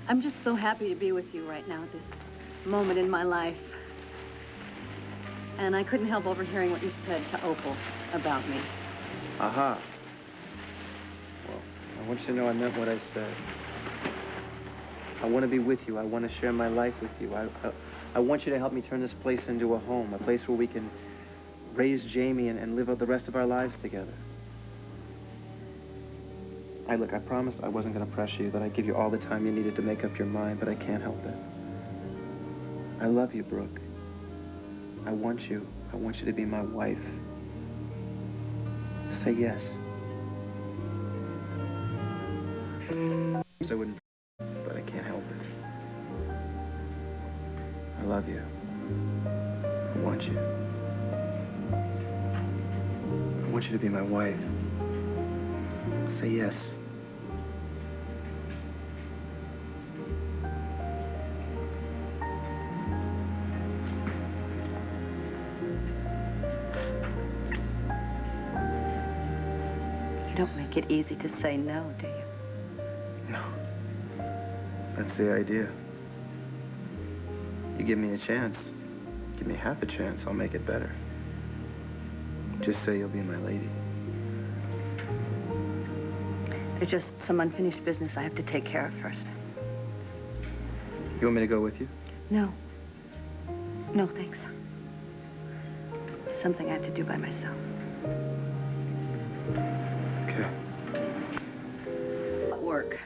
I'm just so happy to be with you right now at this moment in my life. And I couldn't help overhearing what you said to Opal about me. Aha. Well, I want you to know I meant what I said. I want to be with you. I want to share my life with you. I want you to help me turn this place into a home, a place where we can raise Jamie and live out the rest of our lives together. Look, I promised I wasn't going to pressure you, that I'd give you all the time you needed to make up your mind, but I can't help it. I love you, Brooke. I want you. I want you to be my wife. Say yes. I wouldn't, but I can't help it. I love you. I want you. I want you to be my wife. Say yes. You don't make it easy to say no, do you? No. That's the idea. You give me a chance, give me half a chance, I'll make it better. Just say you'll be my lady. There's just some unfinished business I have to take care of first. You want me to go with you? No. No, thanks. Something I have to do by myself. Okay. Work.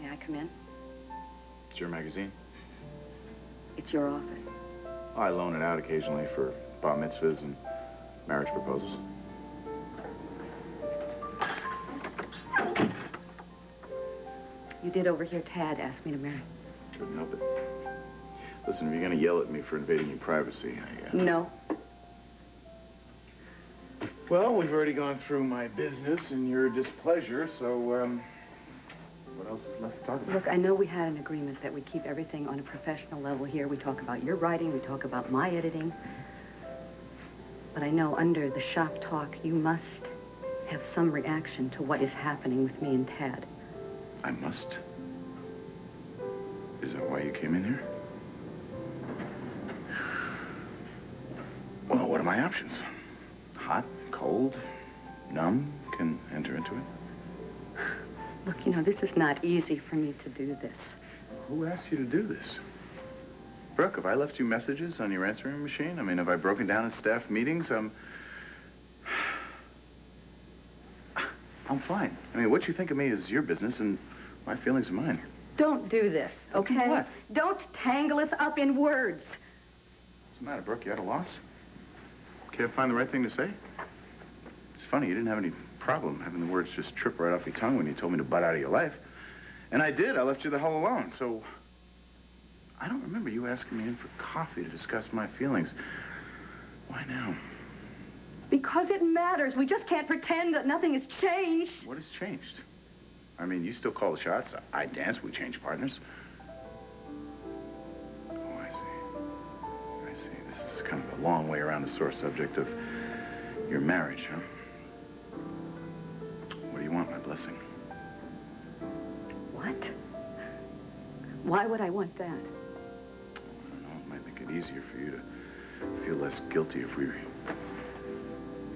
May I come in? It's your magazine. It's your office. I loan it out occasionally for bar mitzvahs and marriage proposals. You did overhear Tad ask me to marry. Couldn't help it. Listen, if you're gonna yell at me for invading your privacy, No. Well, we've already gone through my business and your displeasure, so, what else is left to talk about? Look, I know we had an agreement that we keep everything on a professional level here. We talk about your writing, we talk about my editing. But I know under the shop talk, you must have some reaction to what is happening with me and Tad. I must? Is that why you came in here? Well, what are my options? Hot, cold, numb, can enter into it? Look, you know, this is not easy for me to do this. Who asked you to do this? Brooke, have I left you messages on your answering machine? I mean, have I broken down in staff meetings? I'm fine. I mean, what you think of me is your business, and my feelings are mine. Don't do this, okay? What? Don't tangle us up in words. What's the matter, Brooke? You at a loss? Can't find the right thing to say? It's funny, you didn't have any problem having the words just trip right off your tongue when you told me to butt out of your life. And I did. I left you the hell alone, so... I don't remember you asking me in for coffee to discuss my feelings. Why now? Because it matters. We just can't pretend that nothing has changed. What has changed? I mean, you still call the shots. I dance. We change partners. Oh, I see. I see. This is kind of a long way around the sore subject of your marriage, huh? What do you want, my blessing? What? Why would I want that? I don't know. It might make it easier for you to feel less guilty if we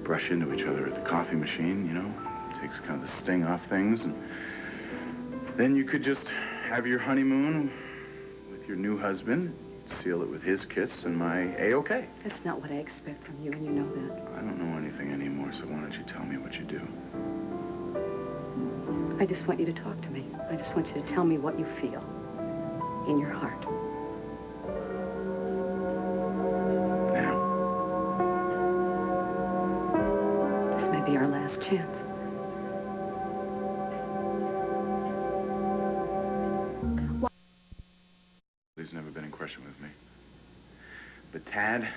brush into each other at the coffee machine, you know? It takes kind of the sting off things, and then you could just have your honeymoon with your new husband, seal it with his kiss and my A-OK. That's not what I expect from you, and you know that. I don't know anything anymore, so why don't you tell me what you do? I just want you to talk to me. I just want you to tell me what you feel in your heart. Now. This may be our last chance. He's never been in question with me. But Tad,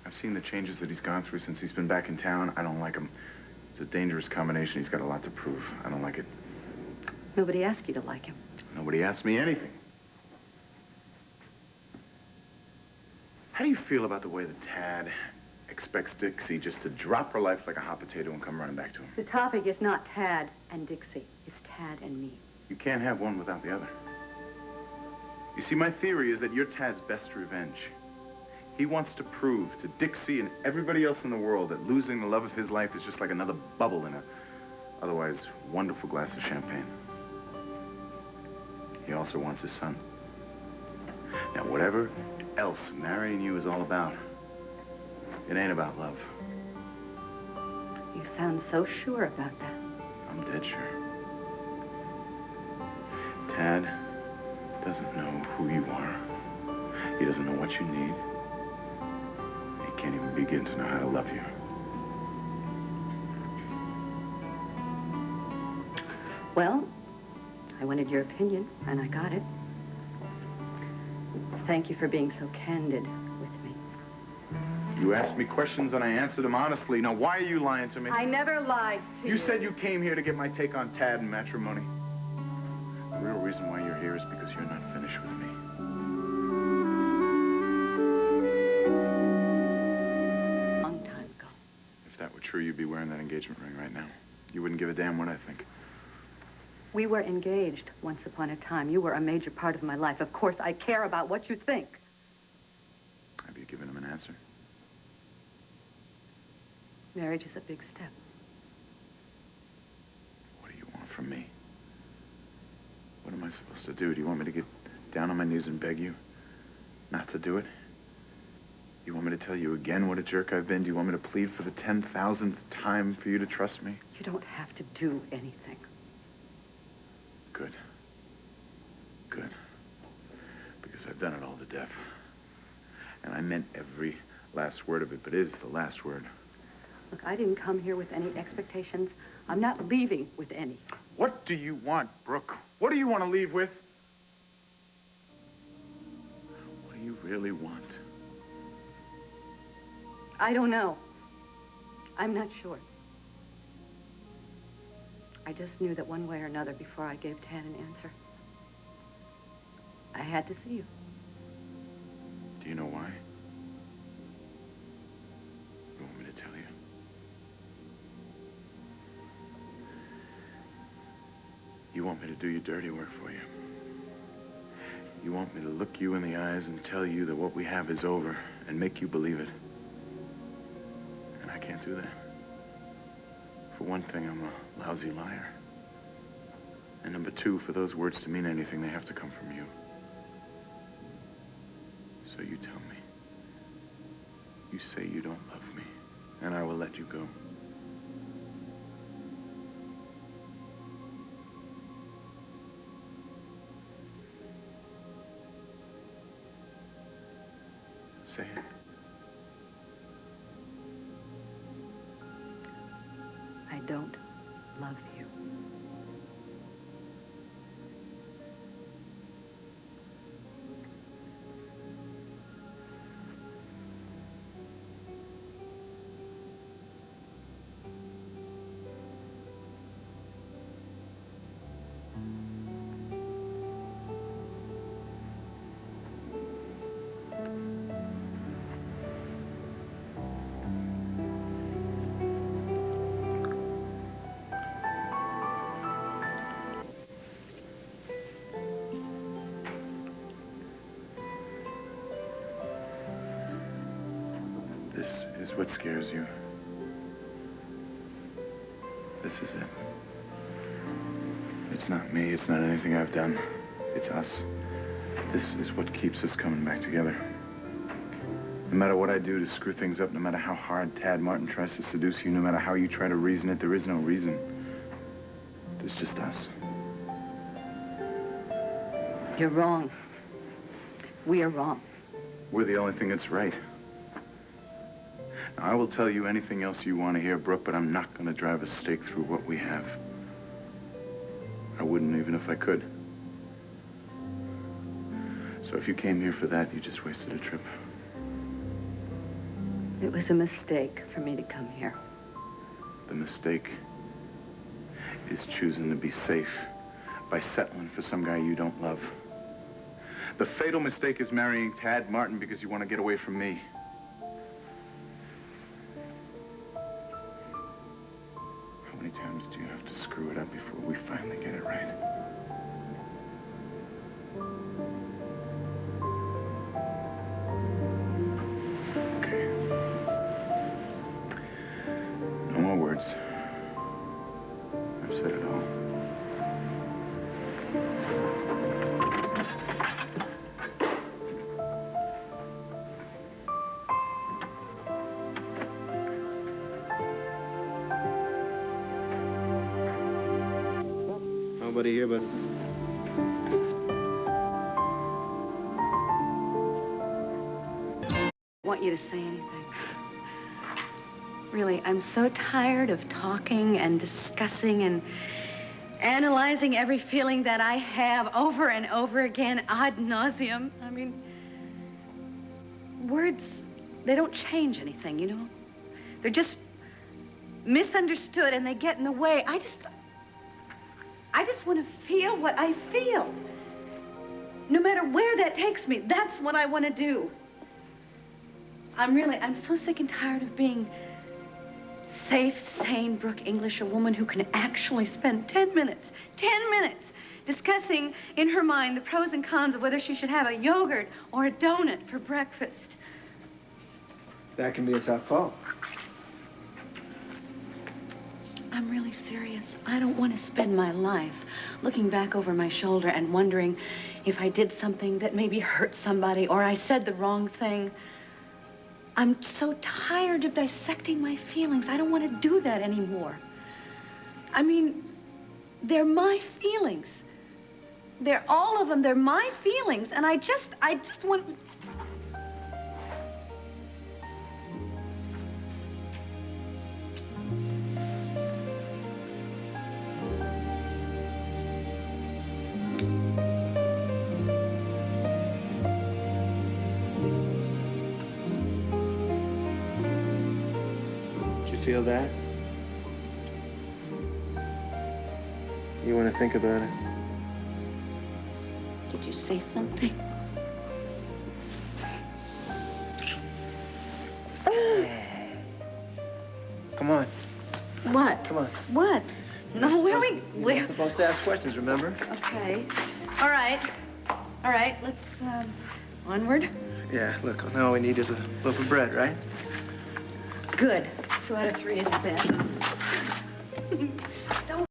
I've seen the changes that he's gone through since he's been back in town. I don't like him. It's a dangerous combination. He's got a lot to prove. I don't like it. Nobody asked you to like him. Nobody asked me anything. How do you feel about the way that Tad expects Dixie just to drop her life like a hot potato and come running back to him? The topic is not Tad and Dixie. It's Tad and me. You can't have one without the other. You see, my theory is that you're Tad's best revenge. He wants to prove to Dixie and everybody else in the world that losing the love of his life is just like another bubble in a otherwise wonderful glass of champagne. He also wants his son. Now, whatever else marrying you is all about, it ain't about love. You sound so sure about that. I'm dead sure. Tad doesn't know who you are. He doesn't know what you need. He can't even begin to know how to love you. Well, I wanted your opinion, and I got it. Thank you for being so candid with me. You asked me questions and I answered them honestly. Now, why are you lying to me? I never lied to you. You said you came here to get my take on Tad and matrimony. The real reason why you're here is because you're not finished with me. Long time ago. If that were true, you'd be wearing that engagement ring right now. You wouldn't give a damn what I think. We were engaged once upon a time. You were a major part of my life. Of course, I care about what you think. Have you given him an answer? Marriage is a big step. What do you want from me? What am I supposed to do? Do you want me to get down on my knees and beg you not to do it? You want me to tell you again what a jerk I've been? Do you want me to plead for the 10,000th time for you to trust me? You don't have to do anything. Good. Good. Because I've done it all to death. And I meant every last word of it, but it is the last word. Look, I didn't come here with any expectations. I'm not leaving with any. What do you want, Brooke? What do you want to leave with? What do you really want? I don't know. I'm not sure. I just knew that one way or another, before I gave Tad an answer, I had to see you. Do you know why? You want me to tell you? You want me to do your dirty work for you. You want me to look you in the eyes and tell you that what we have is over and make you believe it. And I can't do that. For one thing, I'm a lousy liar. And number two, for those words to mean anything, they have to come from you. So you tell me. You say you don't love me, and I will let you go. Say it. I don't love you. This is what scares you. This is it. It's not me, it's not anything I've done. It's us. This is what keeps us coming back together. No matter what I do to screw things up, no matter how hard Tad Martin tries to seduce you, no matter how you try to reason it, there is no reason. There's just us. You're wrong. We are wrong. We're the only thing that's right. Now, I will tell you anything else you want to hear, Brooke, but I'm not going to drive a stake through what we have. I wouldn't even if I could. So if you came here for that, you just wasted a trip. It was a mistake for me to come here. The mistake is choosing to be safe by settling for some guy you don't love. The fatal mistake is marrying Tad Martin because you want to get away from me. How many times do you have to screw it up before we finally get it right? nobody here but... I want you to say anything. Really, I'm so tired of talking and discussing and analyzing every feeling that I have over and over again ad nauseum. I mean, words, they don't change anything, you know? They're just misunderstood and they get in the way. I just want to feel what I feel. No matter where that takes me, that's what I want to do. I'm so sick and tired of being safe, sane Brooke English, a woman who can actually spend 10 minutes discussing in her mind the pros and cons of whether she should have a yogurt or a donut for breakfast. That can be a tough call. I'm really serious. I don't want to spend my life looking back over my shoulder and wondering if I did something that maybe hurt somebody or I said the wrong thing. I'm so tired of dissecting my feelings. I don't want to do that anymore. I mean, they're my feelings. They're all of them. They're my feelings. And I just want... Feel that? You want to think about it? Did you say something? Come on. What? Come on. What? No, You're we're... not supposed to ask questions, remember? Okay. All right. All right, let's, onward. Yeah, look, now all we need is a loaf of bread, right? Good. 2 out of 3 isn't bad.